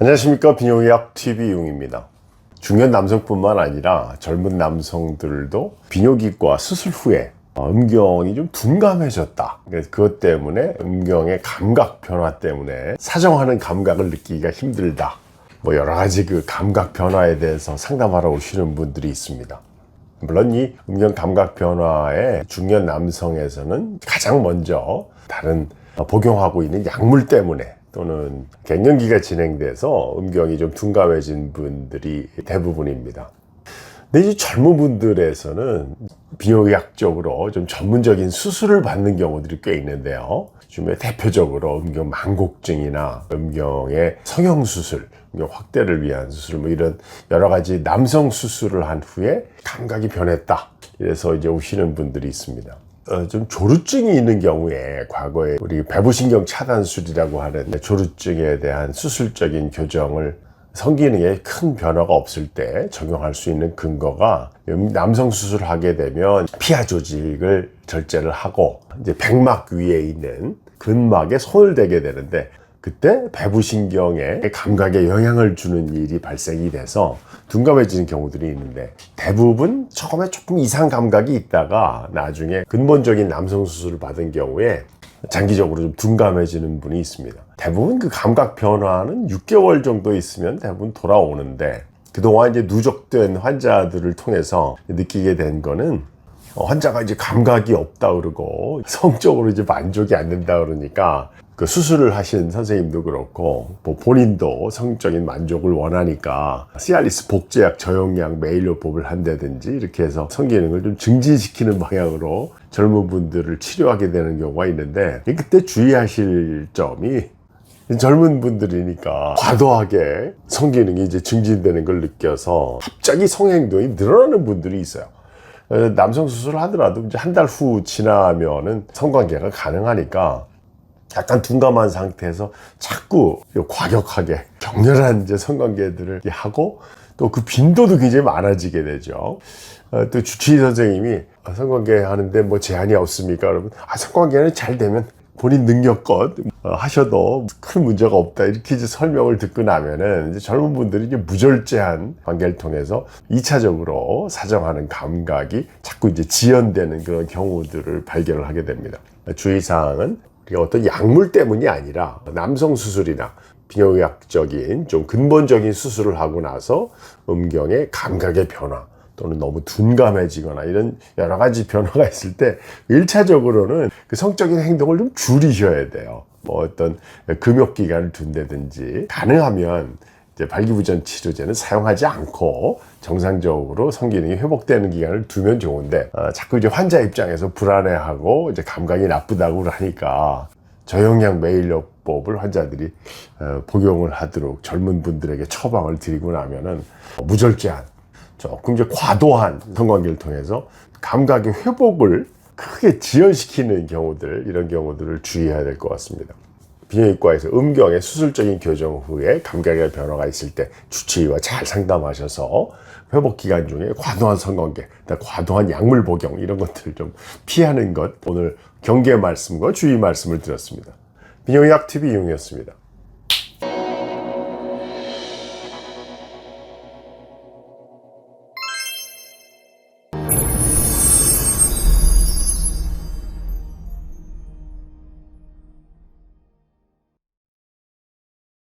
안녕하십니까. 비뇨기약 TV 용입니다. 중년 남성뿐만 아니라 젊은 남성들도 비뇨기과 수술 후에 음경이 좀 둔감해졌다. 그것 때문에 음경의 감각 변화 때문에 사정하는 감각을 느끼기가 힘들다. 여러 가지 그 감각 변화에 대해서 상담하러 오시는 분들이 있습니다. 물론 이 음경 감각 변화에 중년 남성에서는 가장 먼저 다른 복용하고 있는 약물 때문에 또는 갱년기가 진행돼서 음경이 좀 둔감해진 분들이 대부분입니다. 근데 이 젊은 분들에서는 비뇨기학적으로 좀 전문적인 수술을 받는 경우들이 꽤 있는데요. 요즘에 대표적으로 음경 만곡증이나 음경의 성형수술, 음경 확대를 위한 수술, 이런 여러 가지 남성 수술을 한 후에 감각이 변했다. 이래서 이제 오시는 분들이 있습니다. 좀 조루증이 있는 경우에 과거에 우리 배부신경 차단술이라고 하는 조루증에 대한 수술적인 교정을 성기능에 큰 변화가 없을 때 적용할 수 있는 근거가 남성 수술을 하게 되면 피하 조직을 절제를 하고 이제 백막 위에 있는 근막에 손을 대게 되는데 그때 배부신경에 감각에 영향을 주는 일이 발생이 돼서 둔감해지는 경우들이 있는데 대부분 처음에 조금 이상 감각이 있다가 나중에 근본적인 남성 수술을 받은 경우에 장기적으로 좀 둔감해지는 분이 있습니다. 대부분 그 감각 변화는 6개월 정도 있으면 대부분 돌아오는데 그동안 이제 누적된 환자들을 통해서 느끼게 된 거는 환자가 이제 감각이 없다 그러고 성적으로 이제 만족이 안 된다 그러니까 그 수술을 하신 선생님도 그렇고 본인도 성적인 만족을 원하니까 시알리스 복제약 저용량 메일요법을 한다든지 이렇게 해서 성기능을 좀 증진시키는 방향으로 젊은 분들을 치료하게 되는 경우가 있는데 그때 주의하실 점이 젊은 분들이니까 과도하게 성기능이 이제 증진되는 걸 느껴서 갑자기 성행동이 늘어나는 분들이 있어요. 남성 수술을 하더라도 이제 한 달 후 지나면은 성관계가 가능하니까 약간 둔감한 상태에서 자꾸 과격하게 격렬한 이제 성관계들을 하고 또 그 빈도도 굉장히 많아지게 되죠. 또 주치의 선생님이 성관계 하는데 뭐 제한이 없습니까? 그러면 성관계는 잘 되면 본인 능력껏 하셔도 큰 문제가 없다 이렇게 이제 설명을 듣고 나면은 이제 젊은 분들이 이제 무절제한 관계를 통해서 2차적으로 사정하는 감각이 자꾸 이제 지연되는 그런 경우들을 발견을 하게 됩니다. 주의사항은 어떤 약물 때문이 아니라 남성 수술이나 비뇨기학적인 좀 근본적인 수술을 하고 나서 음경의 감각의 변화 또는 너무 둔감해지거나 이런 여러 가지 변화가 있을 때 1차적으로는 그 성적인 행동을 좀 줄이셔야 돼요. 어떤 금욕기간을 둔다든지 가능하면 이제 발기부전 치료제는 사용하지 않고 정상적으로 성기능이 회복되는 기간을 두면 좋은데 자꾸 이제 환자 입장에서 불안해하고 이제 감각이 나쁘다고 하니까 저용량 메일요법을 환자들이 복용을 하도록 젊은 분들에게 처방을 드리고 나면은 무절제한 조금 이제 과도한 성관계를 통해서 감각의 회복을 크게 지연시키는 경우들, 이런 경우들을 주의해야 될 것 같습니다. 비뇨기과에서 음경의 수술적인 교정 후에 감각의 변화가 있을 때 주치의와 잘 상담하셔서 회복 기간 중에 과도한 성관계, 과도한 약물 복용 이런 것들을 좀 피하는 것, 오늘 경계 말씀과 주의 말씀을 드렸습니다. 비뇨기약 TV 용이었습니다.